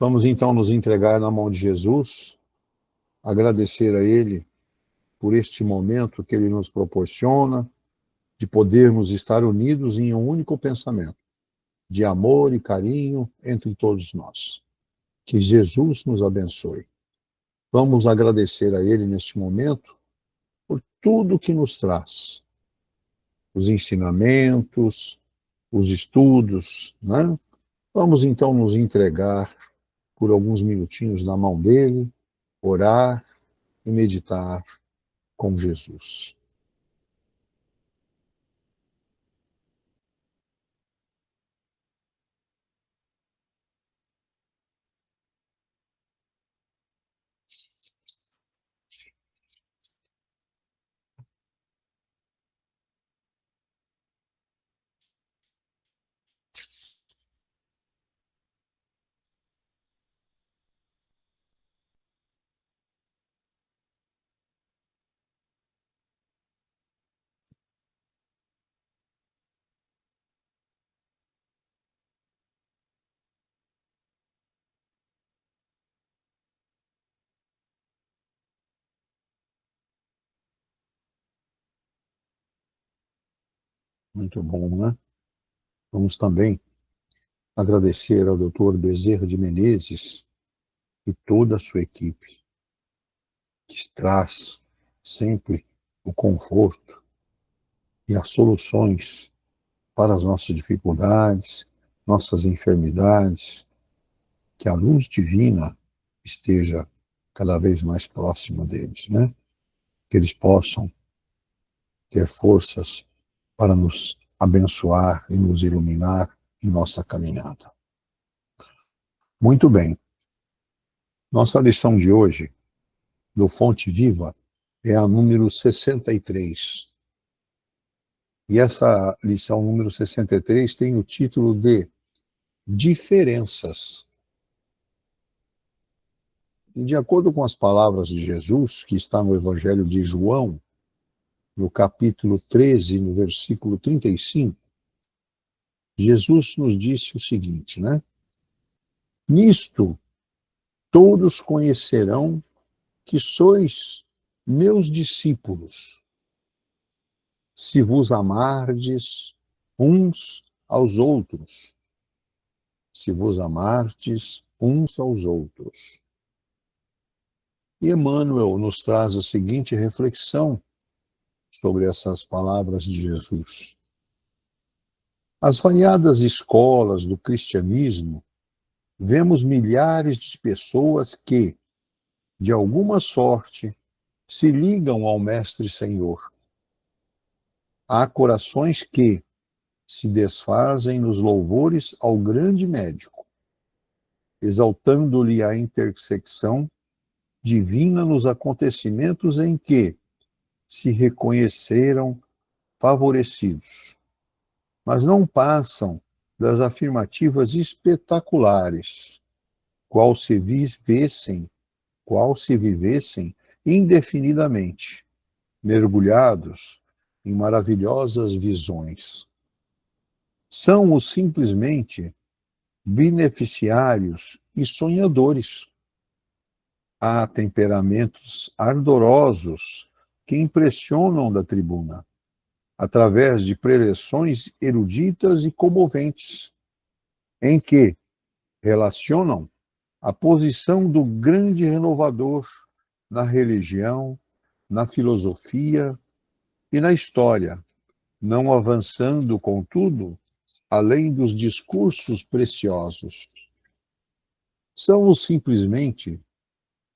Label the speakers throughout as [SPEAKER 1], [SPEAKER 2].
[SPEAKER 1] Vamos então nos entregar na mão de Jesus, agradecer a Ele por este momento que Ele nos proporciona, de podermos estar unidos em um único pensamento, de amor e carinho entre todos nós. Que Jesus nos abençoe. Vamos agradecer a Ele neste momento por tudo que nos traz, os ensinamentos, os estudos, né? Vamos então nos entregar por alguns minutinhos na mão dele, orar e meditar com Jesus. Muito bom, né? Vamos também agradecer ao Dr. Bezerra de Menezes e toda a sua equipe, que traz sempre o conforto e as soluções para as nossas dificuldades, nossas enfermidades, que a luz divina esteja cada vez mais próxima deles, né? Que eles possam ter forças para nos abençoar e nos iluminar em nossa caminhada. Muito bem. Nossa lição de hoje, do Fonte Viva, é a número 63. E essa lição número 63 tem o título de Diferenças. E de acordo com as palavras de Jesus, que está no Evangelho de João, no capítulo 13, no versículo 35, Jesus nos disse o seguinte, né? Nisto todos conhecerão que sois meus discípulos, se vos amardes uns aos outros. Se vos amardes uns aos outros. E Emmanuel nos traz a seguinte reflexão sobre essas palavras de Jesus. As variadas escolas do cristianismo, vemos milhares de pessoas que, de alguma sorte, se ligam ao Mestre Senhor. Há corações que se desfazem nos louvores ao grande médico, exaltando-lhe a intersecção divina nos acontecimentos em que se reconheceram favorecidos, mas não passam das afirmativas espetaculares, qual se vivessem indefinidamente, mergulhados em maravilhosas visões. São os simplesmente beneficiários e sonhadores. Há temperamentos ardorosos que impressionam da tribuna, através de preleções eruditas e comoventes, em que relacionam a posição do grande renovador na religião, na filosofia e na história, não avançando, contudo, além dos discursos preciosos. São simplesmente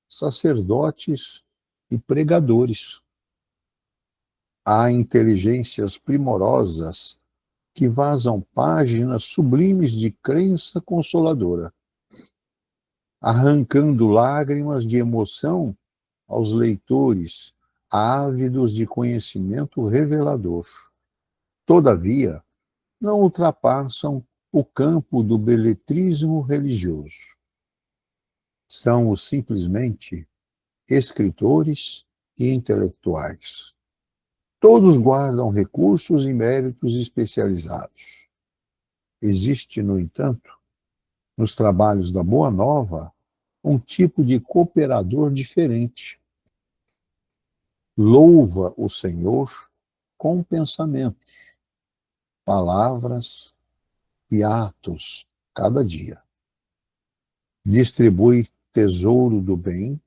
[SPEAKER 1] sacerdotes e pregadores. Há inteligências primorosas que vazam páginas sublimes de crença consoladora, arrancando lágrimas de emoção aos leitores ávidos de conhecimento revelador. Todavia, não ultrapassam o campo do beletrismo religioso. São os simplesmente escritores e intelectuais. Todos guardam recursos e méritos especializados. Existe, no entanto, nos trabalhos da Boa Nova, um tipo de cooperador diferente. Louva o Senhor com pensamentos, palavras e atos cada dia. Distribui tesouro do bem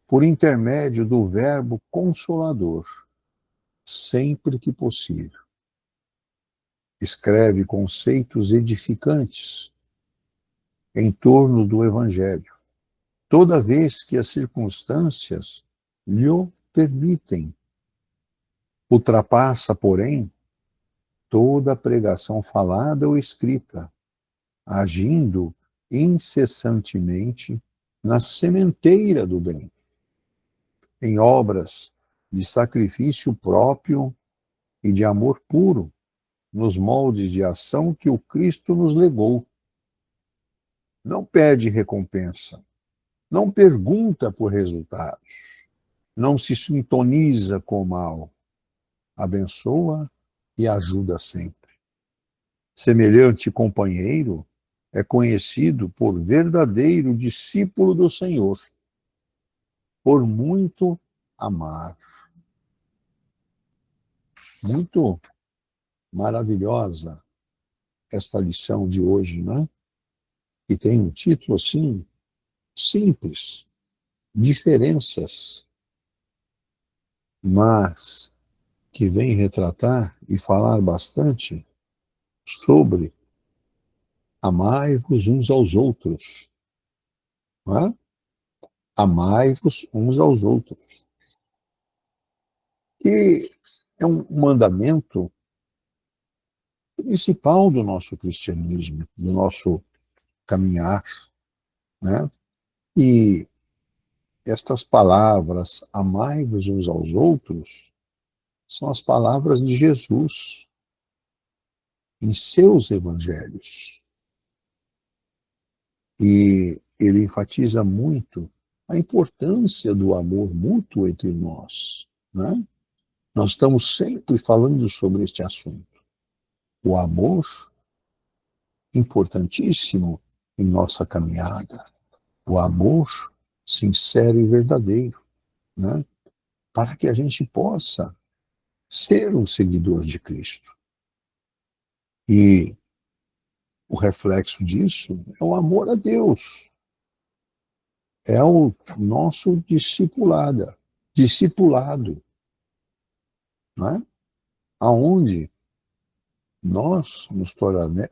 [SPEAKER 1] por intermédio do verbo consolador, sempre que possível. Escreve conceitos edificantes em torno do Evangelho, toda vez que as circunstâncias lhe permitem. Ultrapassa, porém, toda a pregação falada ou escrita, agindo incessantemente na sementeira do bem, em obras de sacrifício próprio e de amor puro, nos moldes de ação que o Cristo nos legou. Não pede recompensa, não pergunta por resultados, não se sintoniza com o mal, abençoa e ajuda sempre. Semelhante companheiro é conhecido por verdadeiro discípulo do Senhor, por muito amar. Muito maravilhosa esta lição de hoje, né? E tem um título assim, simples, diferenças, mas que vem retratar e falar bastante sobre amai-vos uns aos outros. Não é? Amai-vos uns aos outros. E é um mandamento principal do nosso cristianismo, do nosso caminhar, né? E estas palavras, amai-vos uns aos outros, são as palavras de Jesus em seus evangelhos. E ele enfatiza muito a importância do amor mútuo entre nós, né? Nós estamos sempre falando sobre este assunto. O amor, importantíssimo em nossa caminhada. O amor sincero e verdadeiro, né? Para que a gente possa ser um seguidor de Cristo. E o reflexo disso é o amor a Deus. É o nosso discipulado, né? Aonde nós nos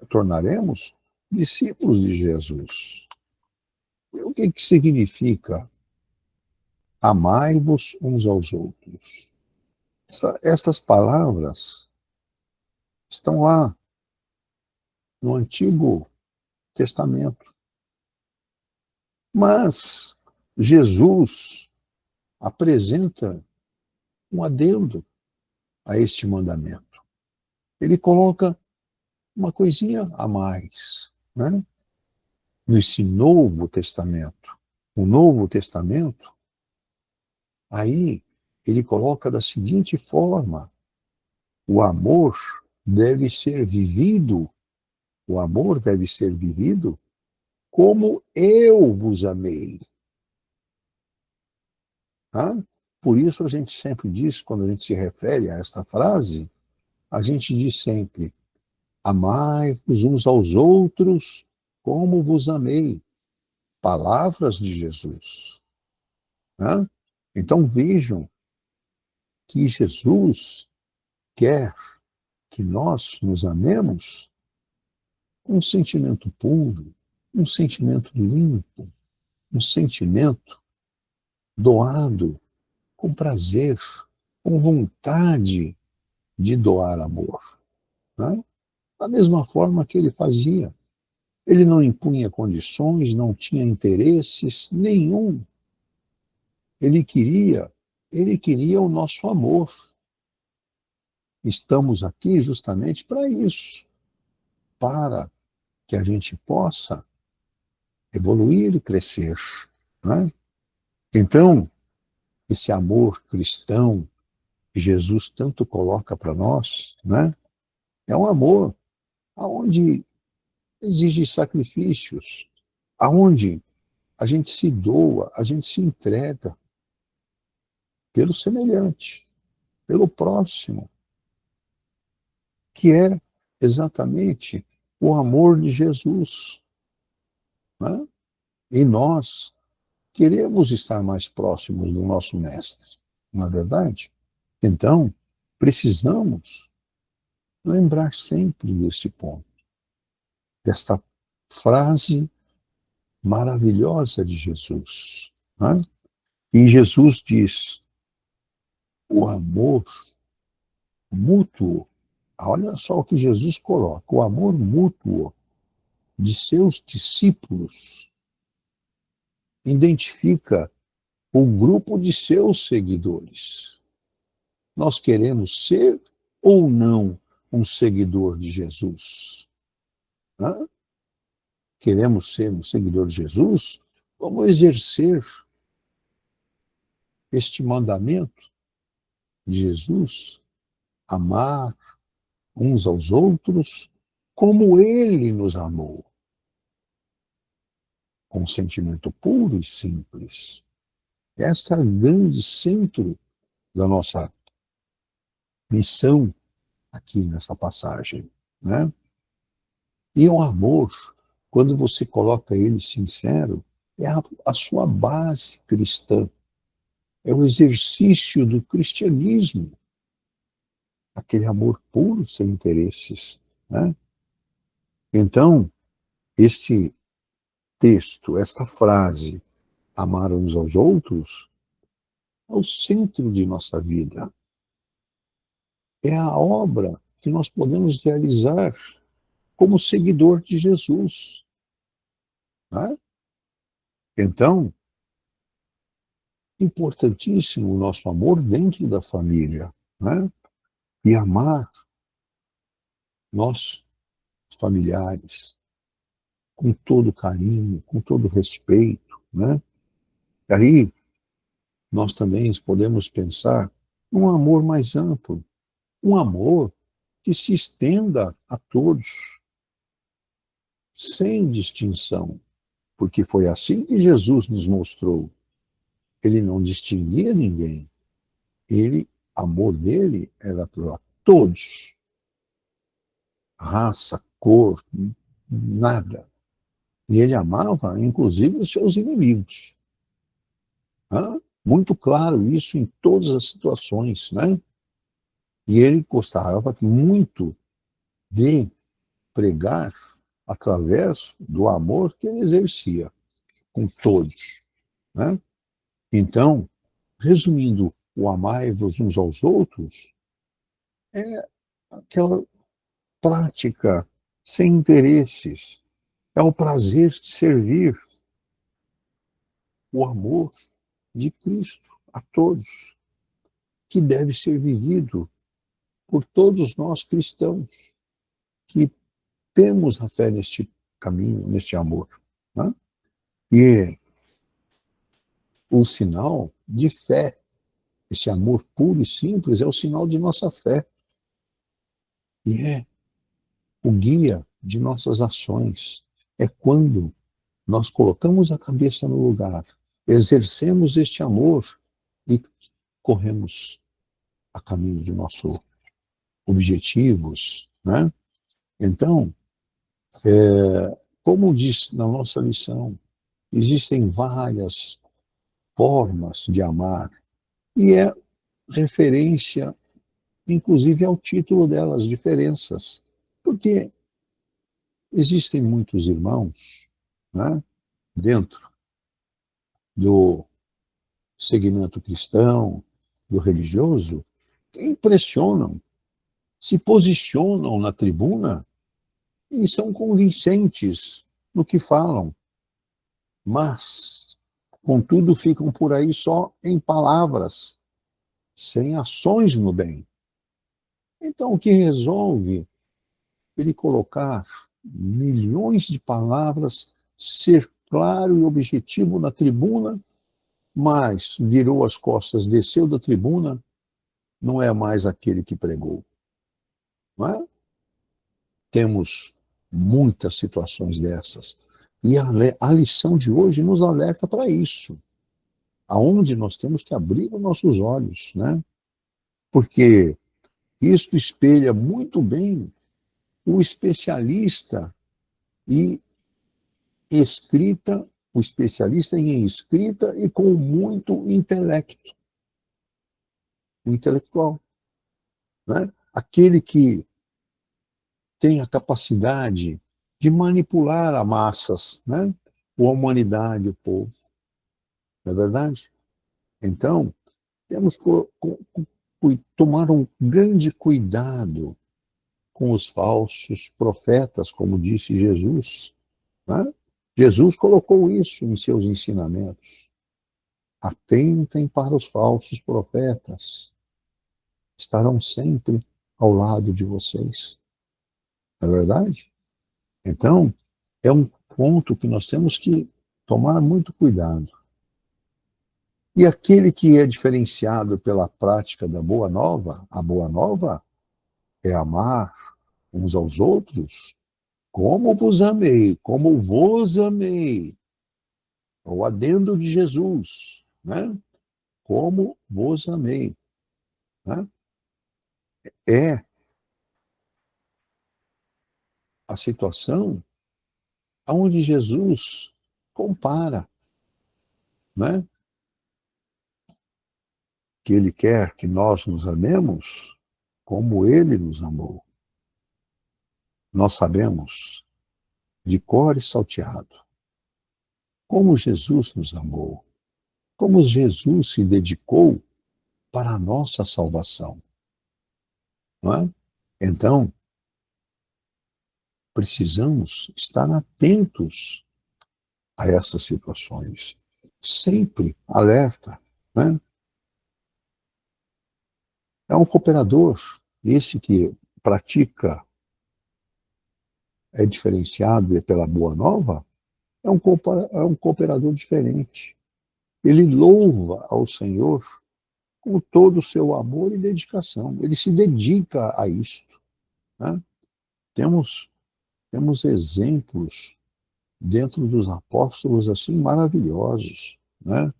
[SPEAKER 1] tornaremos discípulos de Jesus. E o que significa amai-vos uns aos outros? Essas palavras estão lá no Antigo Testamento. Mas Jesus apresenta um adendo a este mandamento. Ele coloca uma coisinha a mais, né? Nesse Novo Testamento. O Novo Testamento, aí ele coloca da seguinte forma: o amor deve ser vivido, o amor deve ser vivido como eu vos amei. Tá? Por isso a gente sempre diz, quando a gente se refere a esta frase, a gente diz sempre: amai-vos uns aos outros como vos amei. Palavras de Jesus. Tá? Então vejam que Jesus quer que nós nos amemos com um sentimento puro, um sentimento limpo, um sentimento doado com prazer, com vontade de doar amor. Né? Da mesma forma que ele fazia. Ele não impunha condições, não tinha interesses nenhum. Ele queria o nosso amor. Estamos aqui justamente para isso, para que a gente possa evoluir e crescer. Né? Então, esse amor cristão que Jesus tanto coloca para nós, né, é um amor onde exige sacrifícios, aonde a gente se doa, a gente se entrega pelo semelhante, pelo próximo, que é exatamente o amor de Jesus, né? E nós queremos estar mais próximos do nosso Mestre, não é verdade? Então, precisamos lembrar sempre desse ponto, desta frase maravilhosa de Jesus, né? E Jesus diz: o amor mútuo, olha só o que Jesus coloca, o amor mútuo de seus discípulos identifica o grupo de seus seguidores. Nós queremos ser ou não um seguidor de Jesus? Hã? Queremos ser um seguidor de Jesus? Vamos exercer este mandamento de Jesus, amar uns aos outros como ele nos amou, com um sentimento puro e simples. Este é o grande centro da nossa missão aqui nessa passagem, né? E o amor, quando você coloca ele sincero, é a sua base cristã, é o exercício do cristianismo, aquele amor puro sem interesses, né? Então, este texto, esta frase, amar uns aos outros, é o centro de nossa vida. É a obra que nós podemos realizar como seguidor de Jesus, né? Então, importantíssimo o nosso amor dentro da família, né? E amar nossos familiares com todo carinho, com todo respeito, né? E aí nós também podemos pensar num amor mais amplo, um amor que se estenda a todos, sem distinção, porque foi assim que Jesus nos mostrou. Ele não distinguia ninguém. Ele, amor dele era para todos, raça, cor, nada. E ele amava, inclusive, os seus inimigos. Hã? Muito claro isso em todas as situações, né? E ele gostava muito de pregar através do amor que ele exercia com todos, né? Então, resumindo, o amai-vos uns aos outros é aquela prática sem interesses, é o prazer de servir, o amor de Cristo a todos, que deve ser vivido por todos nós cristãos, que temos a fé neste caminho, neste amor, né? E o sinal de fé, esse amor puro e simples, é o sinal de nossa fé. E é o guia de nossas ações. É quando nós colocamos a cabeça no lugar, exercemos este amor e corremos a caminho de nossos objetivos, né? Então, como diz na nossa lição, existem várias formas de amar e é referência, inclusive, ao título delas, diferenças, porque existem muitos irmãos, né, dentro do segmento cristão, do religioso, que impressionam, se posicionam na tribuna e são convincentes no que falam, mas, contudo, ficam por aí só em palavras, sem ações no bem. Então, o que resolve ele colocar milhões de palavras, ser claro e objetivo na tribuna, mas virou as costas, desceu da tribuna, não é mais aquele que pregou. Não é? Temos muitas situações dessas. E a lição de hoje nos alerta para isso, aonde nós temos que abrir os nossos olhos, né? Porque isto espelha muito bem o especialista e escrita, o especialista em escrita e com muito intelecto, o intelectual, né? Aquele que tem a capacidade de manipular as massas, né? A humanidade, o povo, não é verdade? Então, temos que tomar um grande cuidado com os falsos profetas, como disse Jesus, né? Jesus colocou isso em seus ensinamentos. Atentem para os falsos profetas. Estarão sempre ao lado de vocês. Não é verdade? Então, é um ponto que nós temos que tomar muito cuidado. E aquele que é diferenciado pela prática da boa nova, a boa nova é amar uns aos outros como vos amei, como vos amei. O adendo de Jesus, né? Como vos amei, né? É a situação onde Jesus compara, né? Que ele quer que nós nos amemos como ele nos amou. Nós sabemos de cor e salteado como Jesus nos amou, como Jesus se dedicou para a nossa salvação, não é? Então, precisamos estar atentos a essas situações, sempre alerta, né? É um cooperador, esse que pratica, é diferenciado pela boa nova, é um cooperador diferente. Ele louva ao Senhor com todo o seu amor e dedicação. Ele se dedica a isto, né? Temos, temos exemplos dentro dos apóstolos assim maravilhosos, né?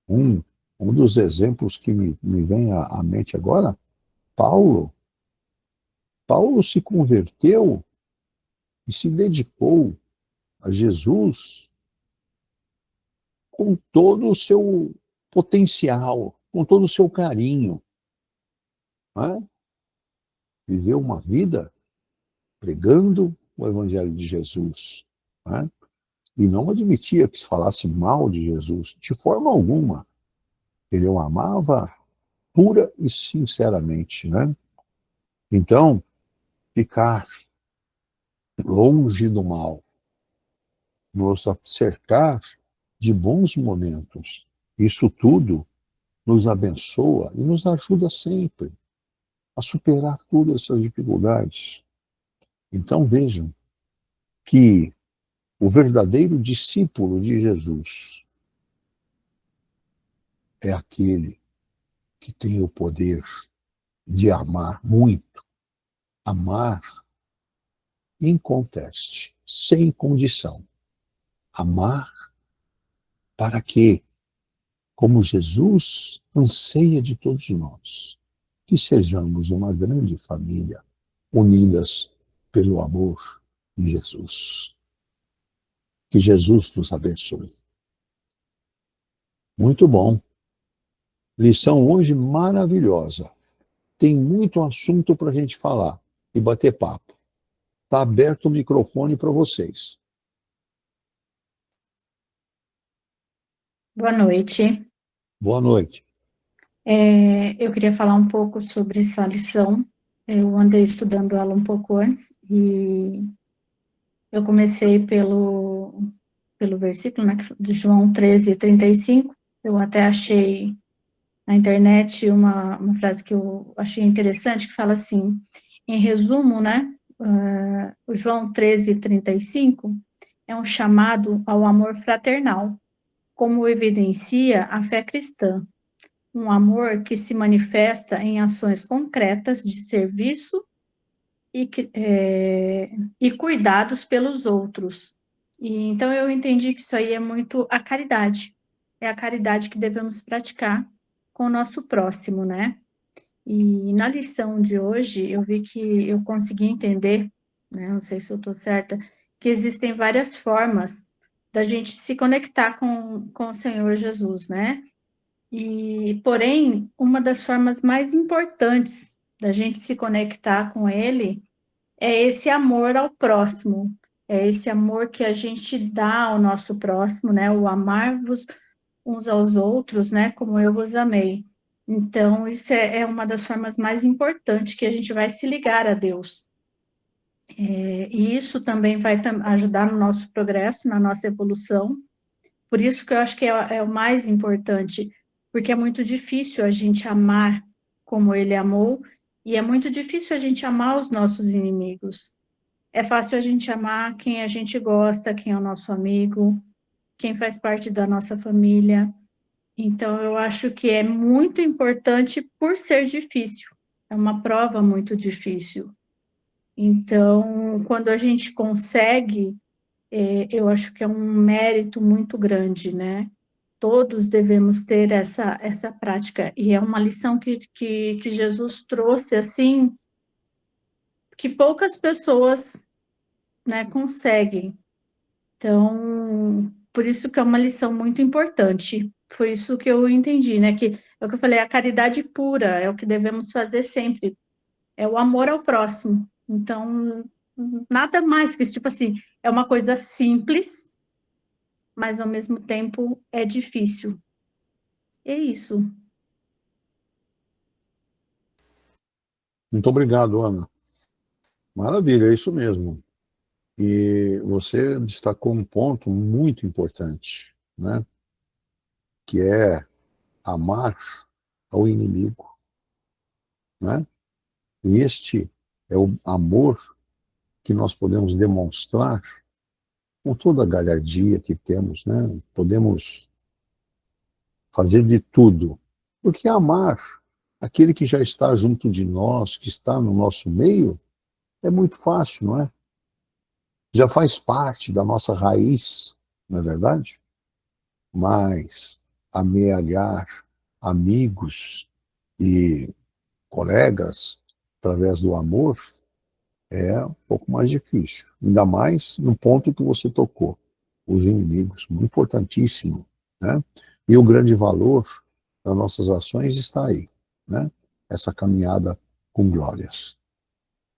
[SPEAKER 1] Um, um dos exemplos que me vem à mente agora, Paulo. Paulo se converteu e se dedicou a Jesus com todo o seu potencial, com todo o seu carinho, né? Viveu uma vida pregando o Evangelho de Jesus, né? E não admitia que se falasse mal de Jesus, de forma alguma. Ele o amava pura e sinceramente, né? Então, ficar longe do mal, nos cercar de bons momentos, isso tudo nos abençoa e nos ajuda sempre a superar todas essas dificuldades. Então vejam que o verdadeiro discípulo de Jesus é aquele que tem o poder de amar muito, amar inconteste, sem condição. Amar para que, como Jesus anseia de todos nós, que sejamos uma grande família, unidas pelo amor de Jesus. Que Jesus nos abençoe. Muito bom. Lição hoje maravilhosa. Tem muito assunto para a gente falar e bater papo. Está aberto o microfone para vocês.
[SPEAKER 2] Boa noite.
[SPEAKER 1] Boa noite.
[SPEAKER 2] Eu queria falar um pouco sobre essa lição. Eu andei estudando ela um pouco antes e eu comecei pelo versículo, né, de João 13:35. Eu até achei na internet uma frase que eu achei interessante, que fala assim, em resumo, né, o João 13:35 é um chamado ao amor fraternal, como evidencia a fé cristã. Um amor que se manifesta em ações concretas de serviço e cuidados pelos outros, E então eu entendi que isso aí é muito a caridade. É a caridade que devemos praticar com o nosso próximo, né? E na lição de hoje eu vi que eu consegui entender, né? Não sei se eu estou certa, que existem várias formas da gente se conectar com o Senhor Jesus, né? E, porém, uma das formas mais importantes da gente se conectar com Ele é esse amor ao próximo, é esse amor que a gente dá ao nosso próximo, né? O amar-vos uns aos outros, né? Como eu vos amei. Então, isso é uma das formas mais importantes que a gente vai se ligar a Deus. E isso também vai ajudar no nosso progresso, na nossa evolução. Por isso que eu acho que é o mais importante, porque é muito difícil a gente amar como ele amou, e é muito difícil a gente amar os nossos inimigos. É fácil a gente amar quem a gente gosta, quem é o nosso amigo, quem faz parte da nossa família. Então, eu acho que é muito importante por ser difícil. É uma prova muito difícil. Então, quando a gente consegue, eu acho que é um mérito muito grande, né? Todos devemos ter essa prática. E é uma lição que Jesus trouxe, assim, que poucas pessoas, né, conseguem. Então, por isso que é uma lição muito importante. Foi isso que eu entendi, né? Que é o que eu falei, a caridade pura é o que devemos fazer sempre. É o amor ao próximo. Então, nada mais que isso, tipo assim, é uma coisa simples, mas ao mesmo tempo é difícil. É isso.
[SPEAKER 1] Muito obrigado, Ana. Maravilha, é isso mesmo. E você destacou um ponto muito importante, né? Que é amar ao inimigo, né? E este é o amor que nós podemos demonstrar com toda a galhardia que temos, né? Podemos fazer de tudo, porque amar aquele que já está junto de nós, que está no nosso meio, é muito fácil, não é? Já faz parte da nossa raiz, não é verdade? Mas amealhar amigos e colegas através do amor é um pouco mais difícil. Ainda mais no ponto que você tocou, os inimigos, muito importantíssimo, né? E o grande valor das nossas ações está aí, né? Essa caminhada com glórias.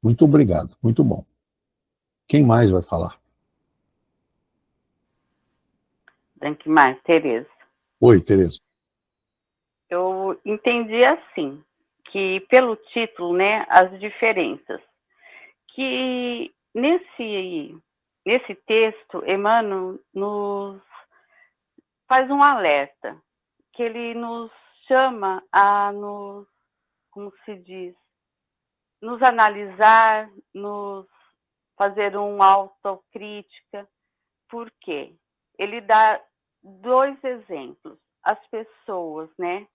[SPEAKER 1] Muito obrigado, muito bom. Quem mais vai falar?
[SPEAKER 3] Tem que mais, Tereza.
[SPEAKER 1] Oi, Tereza.
[SPEAKER 3] Eu entendi assim, que pelo título, né, as diferenças, que nesse texto, Emmanuel nos faz um alerta, que ele nos chama a nos, como se diz, nos analisar, nos fazer uma autocrítica. Por quê? Ele dá dois exemplos. As pessoas, né,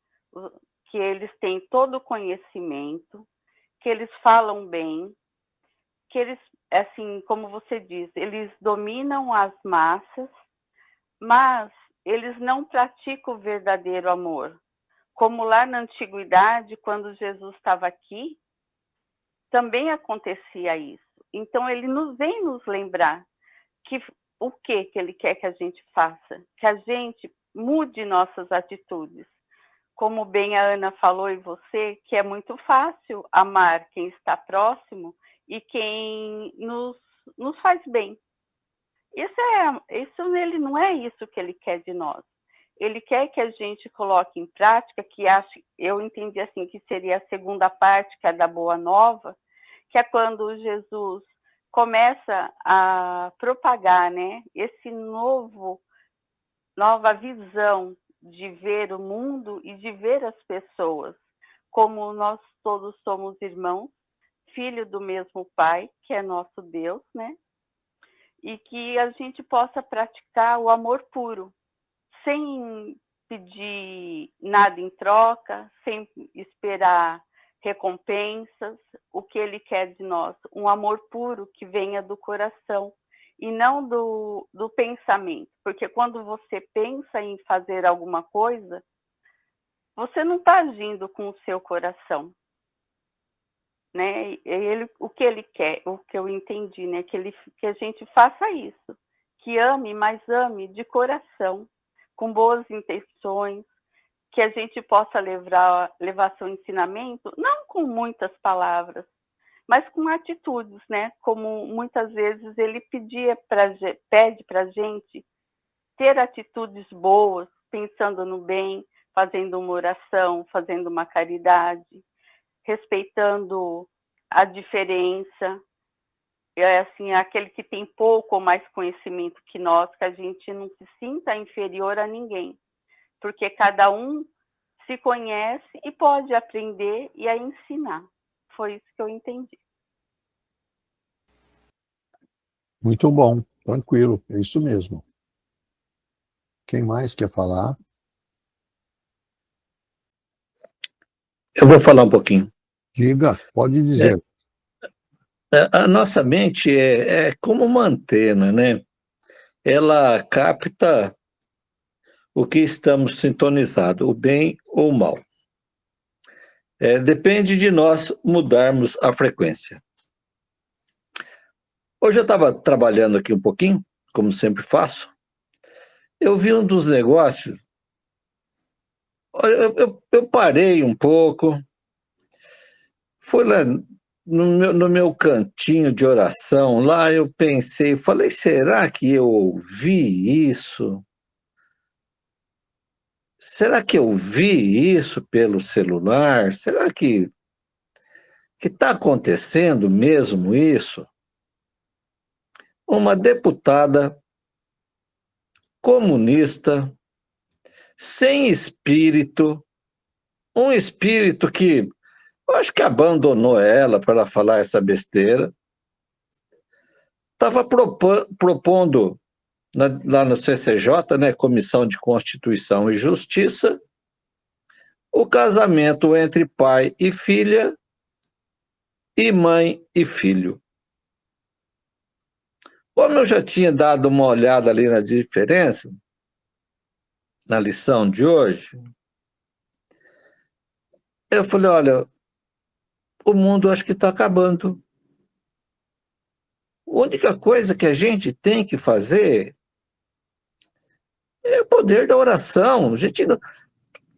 [SPEAKER 3] que eles têm todo o conhecimento, que eles falam bem, que eles, assim, como você diz, eles dominam as massas, mas eles não praticam o verdadeiro amor. Como lá na antiguidade, quando Jesus estava aqui, também acontecia isso. Então ele nos vem nos lembrar que o que ele quer que a gente faça, que a gente mude nossas atitudes. Como bem a Ana falou e você, que é muito fácil amar quem está próximo e quem nos faz bem. Isso nele não é isso que ele quer de nós. Ele quer que a gente coloque em prática, eu entendi assim que seria a segunda parte, que é da Boa Nova, que é quando Jesus começa a propagar, né, esse nova visão de ver o mundo e de ver as pessoas, como nós todos somos irmãos, filho do mesmo Pai, que é nosso Deus, né? E que a gente possa praticar o amor puro, sem pedir nada em troca, sem esperar recompensas, o que ele quer de nós, um amor puro que venha do coração e não do pensamento. Porque quando você pensa em fazer alguma coisa, você não está agindo com o seu coração, né? O que ele quer, o que eu entendi, né? Que a gente faça isso, que ame, mas ame de coração, com boas intenções, que a gente possa levar seu ensinamento, não com muitas palavras, mas com atitudes, né? Como muitas vezes ele pede para a gente ter atitudes boas, pensando no bem, fazendo uma oração, fazendo uma caridade, respeitando a diferença. É assim, aquele que tem pouco ou mais conhecimento que nós, que a gente não se sinta inferior a ninguém, porque cada um se conhece e pode aprender e a ensinar. Foi isso que eu entendi.
[SPEAKER 1] Muito bom, tranquilo, é isso mesmo. Quem mais quer falar?
[SPEAKER 4] Eu vou falar um pouquinho.
[SPEAKER 1] Diga, pode dizer.
[SPEAKER 4] A nossa mente é como uma antena, né? Ela capta o que estamos sintonizados, o bem ou o mal. Depende de nós mudarmos a frequência. Hoje eu estava trabalhando aqui um pouquinho, como sempre faço. Eu vi um dos negócios. Eu parei um pouco, fui lá no meu cantinho de oração, lá eu pensei, falei, será que eu ouvi isso? Será que eu vi isso pelo celular? Será que está acontecendo mesmo isso? Uma deputada comunista, sem espírito, um espírito que eu acho que abandonou ela para ela falar essa besteira, estava propondo lá no CCJ, né, Comissão de Constituição e Justiça, o casamento entre pai e filha e mãe e filho. Como eu já tinha dado uma olhada ali na diferença, na lição de hoje, eu falei, olha, o mundo acho que está acabando. A única coisa que a gente tem que fazer é o poder da oração.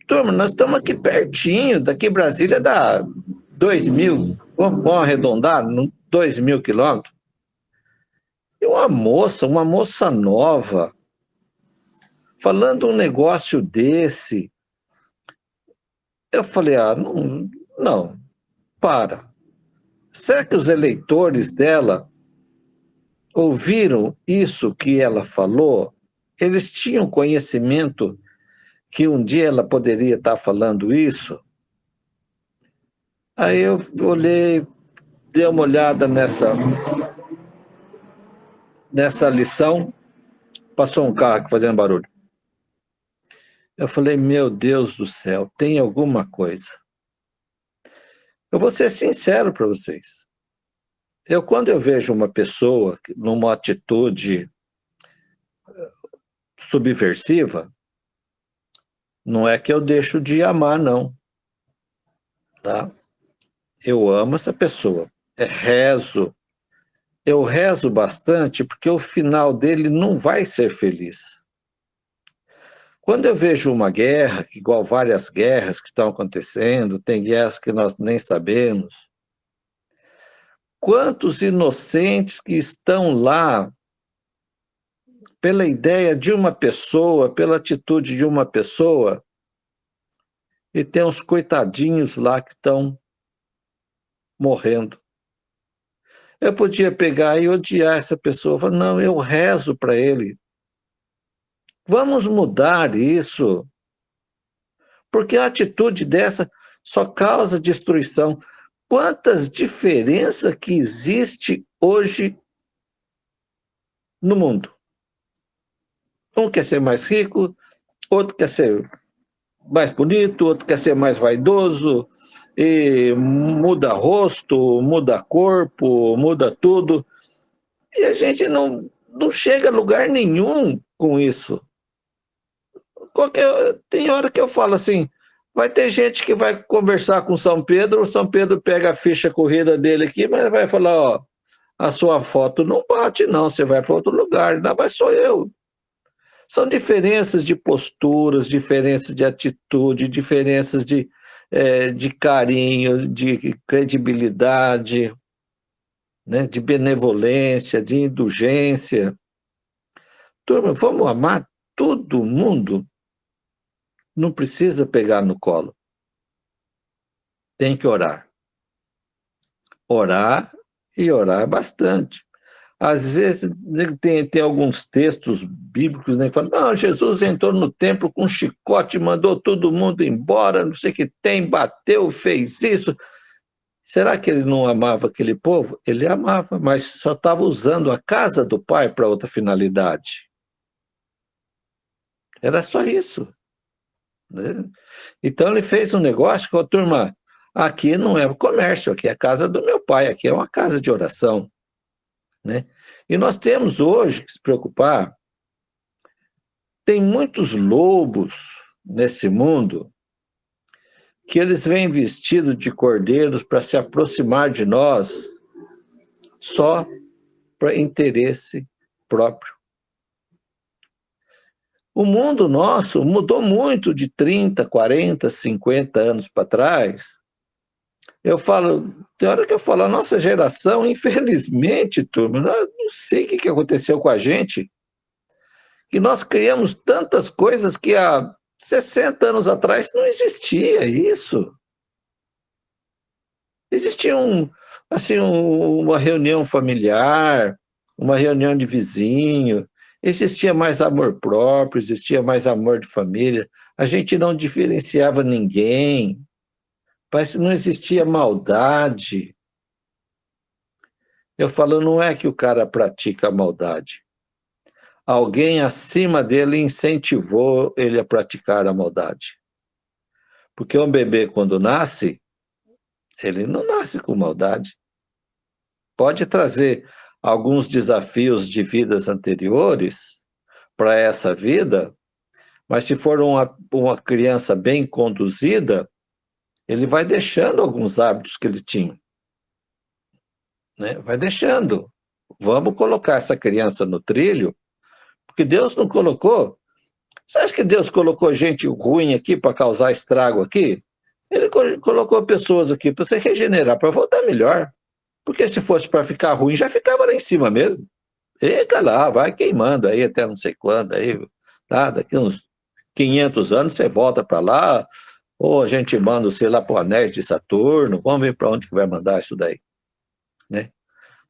[SPEAKER 4] Turma, nós estamos aqui pertinho, daqui Brasília dá 2.000, vamos arredondar, 2.000 quilômetros. E uma moça nova, falando um negócio desse, eu falei, não, para. Será que os eleitores dela ouviram isso que ela falou? Eles tinham conhecimento que um dia ela poderia estar falando isso? Aí eu olhei, dei uma olhada nessa lição, passou um carro aqui fazendo barulho. Eu falei, meu Deus do céu, tem alguma coisa. Eu vou ser sincero para vocês. Quando eu vejo uma pessoa numa atitude subversiva, não é que eu deixo de amar, não. Tá? Eu amo essa pessoa. Eu rezo bastante porque o final dele não vai ser feliz. Quando eu vejo uma guerra, igual várias guerras que estão acontecendo, tem guerras que nós nem sabemos, quantos inocentes que estão lá pela ideia de uma pessoa, pela atitude de uma pessoa, e tem uns coitadinhos lá que estão morrendo. Eu podia pegar e odiar essa pessoa, falar, não, eu rezo para ele. Vamos mudar isso, porque a atitude dessa só causa destruição. Quantas diferenças que existe hoje no mundo? Um quer ser mais rico, outro quer ser mais bonito, outro quer ser mais vaidoso, e muda rosto, muda corpo, muda tudo. E a gente não não chega a lugar nenhum com isso. Tem hora que eu falo assim, vai ter gente que vai conversar com São Pedro, o São Pedro pega a ficha corrida dele aqui, mas vai falar, ó, a sua foto não bate não, você vai para outro lugar, não, mas sou eu. São diferenças de posturas, diferenças de atitude, diferenças de carinho, de credibilidade, né, de benevolência, de indulgência. Turma, vamos amar todo mundo. Não precisa pegar no colo. Tem que orar. Orar e orar bastante. Às vezes tem alguns textos bíblicos, né, que falam, não, Jesus entrou no templo com um chicote, mandou todo mundo embora, não sei o que tem, bateu, fez isso. Será que ele não amava aquele povo? Ele amava, mas só estava usando a casa do Pai para outra finalidade. Era só isso. Né? Então ele fez um negócio com a turma, aqui não é comércio, aqui é a casa do meu pai, aqui é uma casa de oração. Né? E nós temos hoje que se preocupar, tem muitos lobos nesse mundo que eles vêm vestidos de cordeiros para se aproximar de nós só para interesse próprio. O mundo nosso mudou muito de 30, 40, 50 anos para trás. Eu falo, tem hora que eu falo, a nossa geração, infelizmente, turma, eu não sei o que aconteceu com a gente, que nós criamos tantas coisas que há 60 anos atrás não existia isso. Existia uma reunião familiar, uma reunião de vizinho, existia mais amor próprio, existia mais amor de família, a gente não diferenciava ninguém, parece que não existia maldade. Eu falo, não é que o cara pratica a maldade. Alguém acima dele incentivou ele a praticar a maldade. Porque um bebê, quando nasce, ele não nasce com maldade. Pode trazer alguns desafios de vidas anteriores para essa vida, mas se for uma criança bem conduzida, ele vai deixando alguns hábitos que ele tinha. Né? Vai deixando. Vamos colocar essa criança no trilho, porque Deus não colocou. Você acha que Deus colocou gente ruim aqui para causar estrago aqui? Ele colocou pessoas aqui para você regenerar, para voltar melhor. Porque se fosse para ficar ruim, já ficava lá em cima mesmo. Fica lá, vai queimando aí até não sei quando. Aí, tá? Daqui uns 500 anos você volta para lá, ou a gente manda, sei lá, para o Anéis de Saturno, vamos ver para onde que vai mandar isso daí. Né?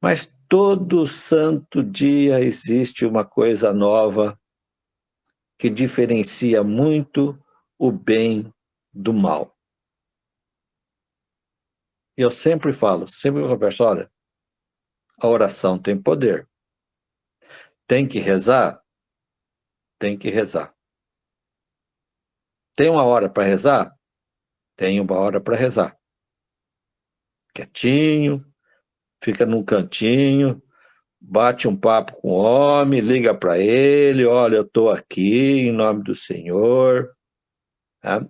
[SPEAKER 4] Mas todo santo dia existe uma coisa nova que diferencia muito o bem do mal. Eu sempre falo, sempre converso, olha, a oração tem poder. Tem que rezar? Tem que rezar. Tem uma hora para rezar? Tem uma hora para rezar. Quietinho, fica num cantinho, bate um papo com o homem, liga para ele, olha, eu estou aqui em nome do Senhor, tá?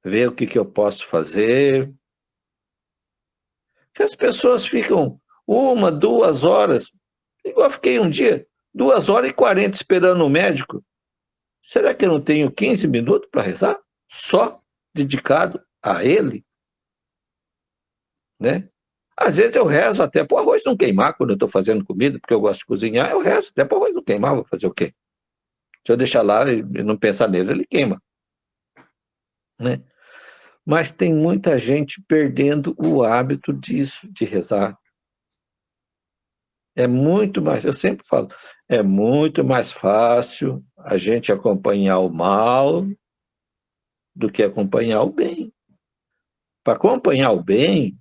[SPEAKER 4] Vê o que eu posso fazer. Que as pessoas ficam 1, 2 horas, igual eu fiquei um dia, 2 horas e 40 esperando o médico. Será que eu não tenho 15 minutos para rezar? Só dedicado a ele? Né? Às vezes eu rezo até para o arroz não queimar quando eu estou fazendo comida, porque eu gosto de cozinhar, eu rezo até para o arroz não queimar, vou fazer o quê? Se eu deixar lá e não pensar nele, ele queima. Né? Mas tem muita gente perdendo o hábito disso, de rezar. É muito mais, eu sempre falo, é muito mais fácil a gente acompanhar o mal do que acompanhar o bem. Para acompanhar o bem,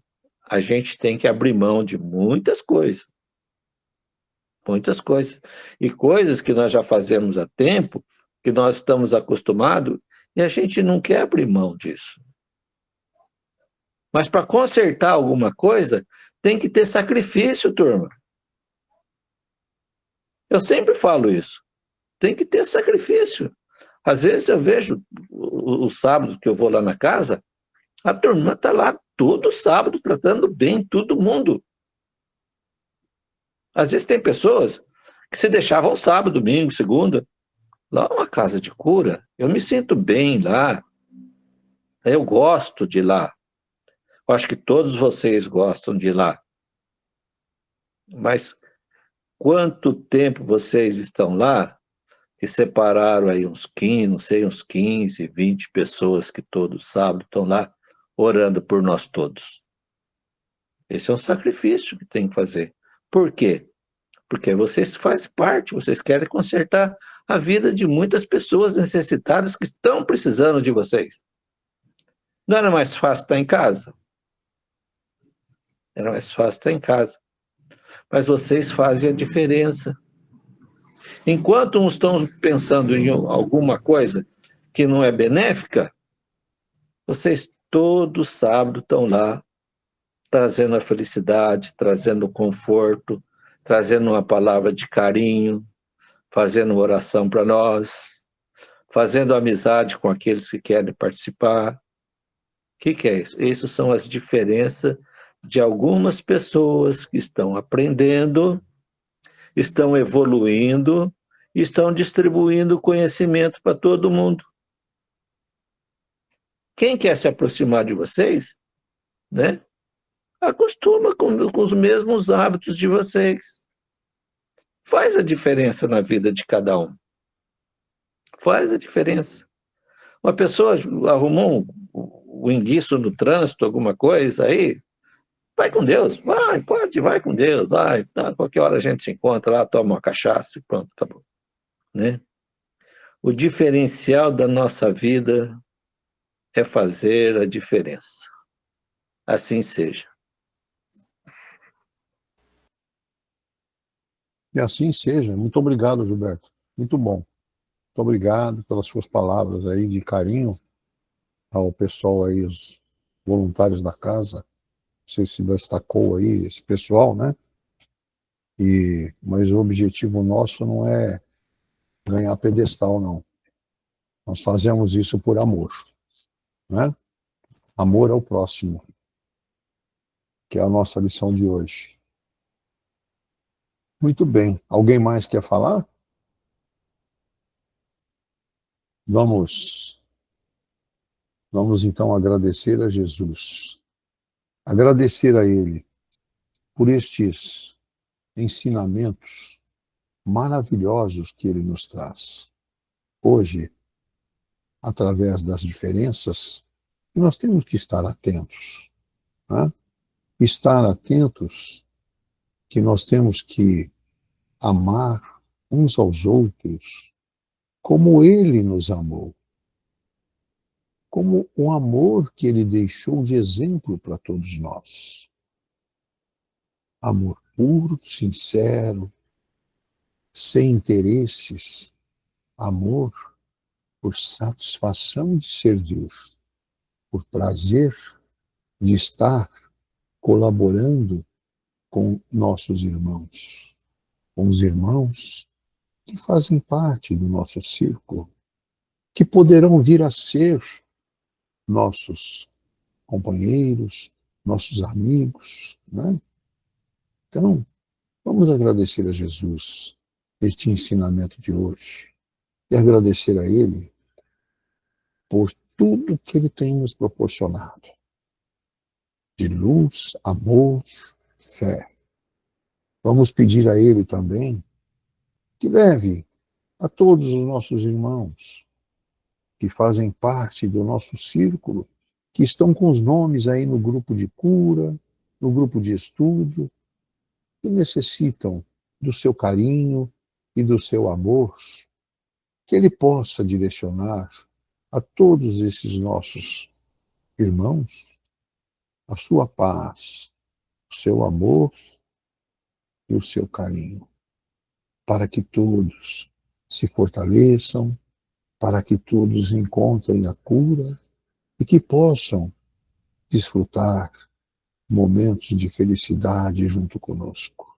[SPEAKER 4] a gente tem que abrir mão de muitas coisas. Muitas coisas. E coisas que nós já fazemos há tempo, que nós estamos acostumados, e a gente não quer abrir mão disso. Mas para consertar alguma coisa, tem que ter sacrifício, turma. Eu sempre falo isso. Tem que ter sacrifício. Às vezes eu vejo o sábado que eu vou lá na casa, a turma está lá todo sábado tratando bem todo mundo. Às vezes tem pessoas que se deixavam sábado, domingo, segunda. Lá é uma casa de cura. Eu me sinto bem lá. Eu gosto de ir lá. Eu acho que todos vocês gostam de ir lá. Mas quanto tempo vocês estão lá? Que separaram aí uns 15, não sei, uns 15, 20 pessoas que todo sábado estão lá orando por nós todos. Esse é um sacrifício que tem que fazer. Por quê? Porque vocês fazem parte, vocês querem consertar a vida de muitas pessoas necessitadas que estão precisando de vocês. Não era mais fácil estar em casa? Era mais fácil estar em casa. Mas vocês fazem a diferença. Enquanto uns estão pensando em alguma coisa que não é benéfica, vocês todo sábado estão lá, trazendo a felicidade, trazendo o conforto, trazendo uma palavra de carinho, fazendo uma oração para nós, fazendo amizade com aqueles que querem participar. O que é isso? Isso são as diferenças de algumas pessoas que estão aprendendo, estão evoluindo, estão distribuindo conhecimento para todo mundo. Quem quer se aproximar de vocês, né, acostuma com os mesmos hábitos de vocês. Faz a diferença na vida de cada um. Faz a diferença. Uma pessoa arrumou um enguiço no trânsito, alguma coisa aí, vai com Deus, vai com Deus, vai. Qualquer hora a gente se encontra lá, toma uma cachaça e pronto, tá bom. Né? O diferencial da nossa vida é fazer a diferença. Assim seja.
[SPEAKER 1] E assim seja. Muito obrigado, Gilberto. Muito bom. Muito obrigado pelas suas palavras aí de carinho ao pessoal aí, os voluntários da casa. Não sei se destacou aí esse pessoal, né? Mas o objetivo nosso não é ganhar pedestal, não. Nós fazemos isso por amor, né? Amor ao próximo, que é a nossa lição de hoje. Muito bem. Alguém mais quer falar? Vamos então agradecer a Jesus. Agradecer a Ele por estes ensinamentos maravilhosos que Ele nos traz. Hoje, através das diferenças, nós temos que estar atentos. Né? Estar atentos que nós temos que amar uns aos outros como Ele nos amou. Como o amor que Ele deixou de exemplo para todos nós. Amor puro, sincero, sem interesses. Amor por satisfação de servir, por prazer de estar colaborando com nossos irmãos, com os irmãos que fazem parte do nosso círculo, que poderão vir a ser nossos companheiros, nossos amigos, né? Então, vamos agradecer a Jesus este ensinamento de hoje e agradecer a Ele por tudo que Ele tem nos proporcionado, de luz, amor, fé. Vamos pedir a Ele também que leve a todos os nossos irmãos que fazem parte do nosso círculo, que estão com os nomes aí no grupo de cura, no grupo de estudo, que necessitam do seu carinho e do seu amor, que Ele possa direcionar a todos esses nossos irmãos a sua paz, o seu amor e o seu carinho, para que todos se fortaleçam, para que todos encontrem a cura e que possam desfrutar momentos de felicidade junto conosco.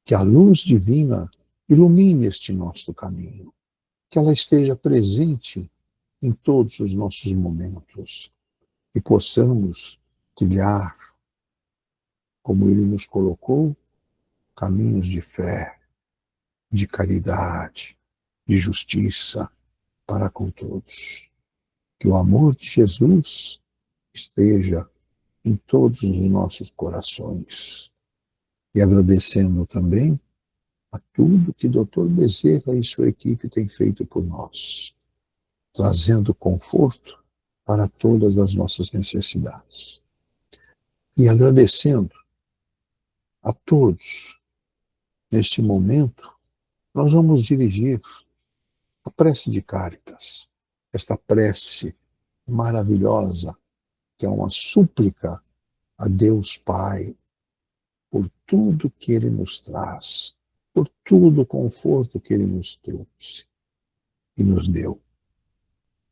[SPEAKER 1] Que a luz divina ilumine este nosso caminho, que ela esteja presente em todos os nossos momentos e possamos trilhar, como Ele nos colocou, caminhos de fé, de caridade, de justiça para com todos. Que o amor de Jesus esteja em todos os nossos corações. E agradecendo também a tudo que Dr. Bezerra e sua equipe têm feito por nós, trazendo conforto para todas as nossas necessidades. E agradecendo a todos, neste momento, nós vamos dirigir a prece de Cáritas, esta prece maravilhosa, que é uma súplica a Deus Pai, por tudo que Ele nos traz, por todo o conforto que Ele nos trouxe e nos deu.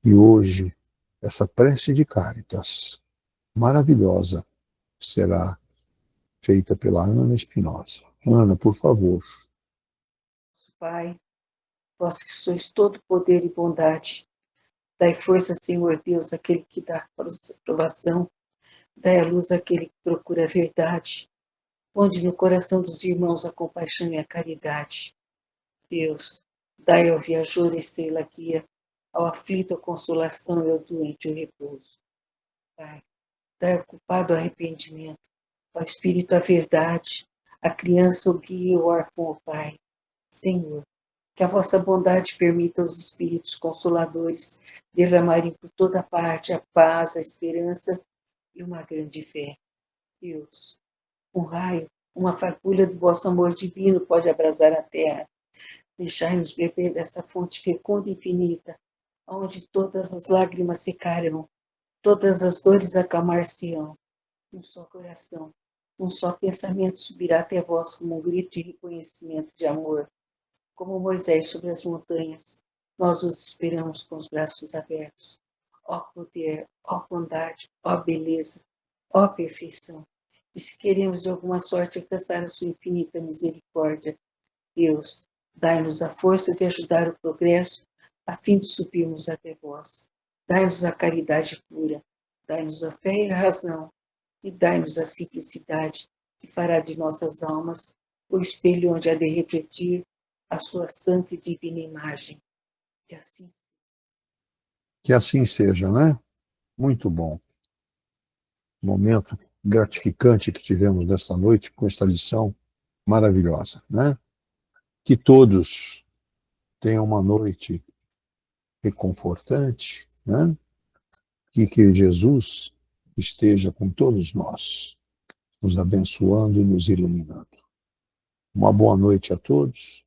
[SPEAKER 1] E hoje, essa prece de Cáritas, maravilhosa, será feita pela Ana Espinosa. Ana, por favor.
[SPEAKER 5] Pai, vós que sois todo poder e bondade, dai força, Senhor Deus, àquele que dá provação, dai a luz àquele que procura a verdade, onde no coração dos irmãos a compaixão e a caridade. Deus, dai ao viajor a estrela guia, ao aflito a consolação e ao doente o repouso. Pai, dai ao culpado o arrependimento, ao espírito a verdade, à criança o guia e o órfão o Pai. Senhor, que a vossa bondade permita aos espíritos consoladores derramarem por toda parte a paz, a esperança e uma grande fé. Deus, um raio, uma fagulha do vosso amor divino pode abrasar a terra. Deixai-nos beber dessa fonte fecunda e infinita, onde todas as lágrimas secarão, todas as dores acalmar-se-ão. Um só coração, um só pensamento subirá até vós como um grito de reconhecimento de amor. Como Moisés sobre as montanhas, nós os esperamos com os braços abertos. Ó poder, ó bondade, ó beleza, ó perfeição. E se queremos de alguma sorte alcançar a sua infinita misericórdia, Deus, dai-nos a força de ajudar o progresso, a fim de subirmos até vós. Dai-nos a caridade pura, dai-nos a fé e a razão, e dai-nos a simplicidade, que fará de nossas almas o espelho onde há de refletir a sua santa e divina imagem. Que assim seja.
[SPEAKER 1] Que assim seja, né? Muito bom. Momento gratificante que tivemos nesta noite com esta lição maravilhosa, né? Que todos tenham uma noite reconfortante, né? E que Jesus esteja com todos nós, nos abençoando e nos iluminando. Uma boa noite a todos.